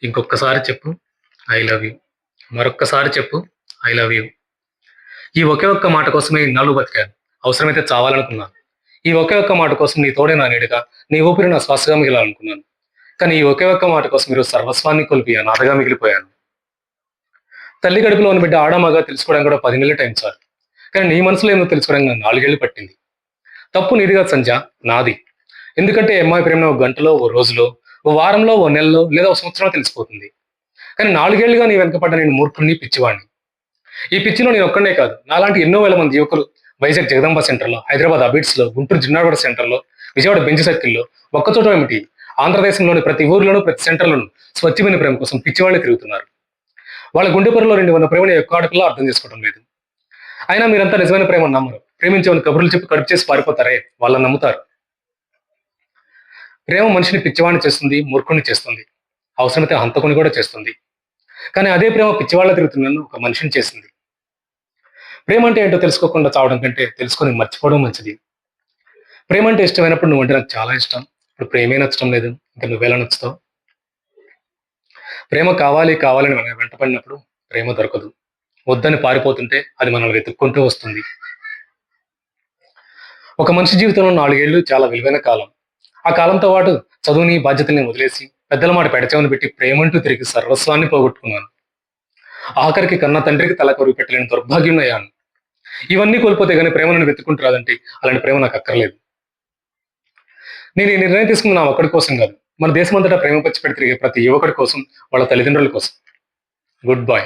ఇంకొక్కసారి చెప్పు I love you. మరొక్కసారి చెప్పు ఐ లవ్ యూ. ఈ ఒకే ఒక్క మాట కోసమే ఇన్నాళ్ళు బతికాను. అవసరమైతే చావాలనుకున్నాను. ఈ ఒకే ఒక్క మాట కోసం నీ తోడే నా నీడగా, నీ ఊపిరి నా శ్వాసగా మిగిలాలనుకున్నాను. కానీ ఈ ఒకే ఒక్క మాట కోసం మీరు సర్వస్వాన్ని కోల్పోయి అనాథగా మిగిలిపోయాను. తల్లి గడుపులో ఉన్న బిడ్డ ఆడ మగ తెలుసుకోవడానికి కూడా 10 నెలల టైం చాలు. కానీ నీ మనసులో ఏమో తెలుసుకోవడానికి నాకు 4 ఏళ్ళు పట్టింది. తప్పు నీది కాదు సంధ్య, నాది. ఎందుకంటే ఈ అమ్మాయి ప్రేమను ఓ గంటలో, ఓ రోజులో, ఓ వారంలో, ఓ నెలలో లేదా ఓ సంవత్సరంలో తెలిసిపోతుంది. కానీ 4 ఏళ్లుగా నీ వెనకపడ్డ నేను మూర్ఖుడిని, పిచ్చివాడిని. ఈ పిచ్చిలో నేను ఒక్కడినే కాదు. నాలాంటి ఎన్నో వేల మంది యువకులు వైజాగ్ జగదంబ సెంటర్‌లో, హైదరాబాద్ అబిడ్స్‌లో, గుంటూరు జిన్నాడగూడ సెంటర్‌లో, విజయవాడ బెంజ్ సర్కిల్‌లో, ఒక్కచోట ఏమిటి ఆంధ్రదేశంలోని ప్రతి ఊర్లోనూ, ప్రతి సెంటర్‌లోనూ స్వచ్ఛమైన ప్రేమ కోసం పిచ్చివాళ్ళే తిరుగుతున్నారు. వాళ్ళ గుండె పొరలో నిండి ఉన్న ప్రేమను ఒక్క అడుగులో అర్థం చేసుకోవడం లేదు. అయినా మీరంతా నిజమైన ప్రేమను నమ్మరు. ప్రేమించేవాని కబుర్లు చెప్పి కడుపు చేసి పారిపోతారే వాళ్ళని నమ్ముతారు. ప్రేమ మనిషిని పిచ్చివాడిని చేస్తుంది, మూర్ఖుడిని చేస్తుంది. అవసరమైతే హంతకుని కూడా చేస్తుంది. కానీ అదే ప్రేమ పిచ్చివాళ్ళ తిరుగుతున్న నన్ను ఒక మనిషిని చేసింది. ప్రేమ అంటే ఏంటో తెలుసుకోకుండా చావడం కంటే తెలుసుకొని మర్చిపోవడం మంచిది. ప్రేమ అంటే ఇష్టమైనప్పుడు నువ్వంటే నాకు చాలా ఇష్టం. ఇప్పుడు ప్రేమే నచ్చడం లేదు. ఇంకా నువ్వెలా నచ్చుతావు? ప్రేమ కావాలి కావాలని మనం వెంటపడినప్పుడు ప్రేమ దొరకదు. వద్దని పారిపోతుంటే అది మనల్ని వెతుక్కుంటూ వస్తుంది. ఒక మనిషి జీవితంలో 4 ఏళ్ళు చాలా విలువైన కాలం. ఆ కాలంతో పాటు చదువుని, బాధ్యతల్ని వదిలేసి పెద్దల మాట పెడచెవిన పెట్టి ప్రేమంటూ తిరిగి సర్వస్వాన్ని పోగొట్టుకున్నాను. ఆఖరికి కన్న తండ్రికి తల కొరువు పెట్టలేని దౌర్భాగ్యున్నయ్యాను. ఇవన్నీ కోల్పోతే గానీ ప్రేమ నన్ను వెతుక్కుంటూ రాదంటే అలాంటి ప్రేమ నాకు అక్కర్లేదు. నేను ఈ నిర్ణయం తీసుకుంది నా ఒక్కడి కోసం కాదు. మన దేశమంతటా ప్రేమ పచ్చిపెట్టి తిరిగే ప్రతి యువకుడి కోసం, వాళ్ళ తల్లిదండ్రుల కోసం. Good bye.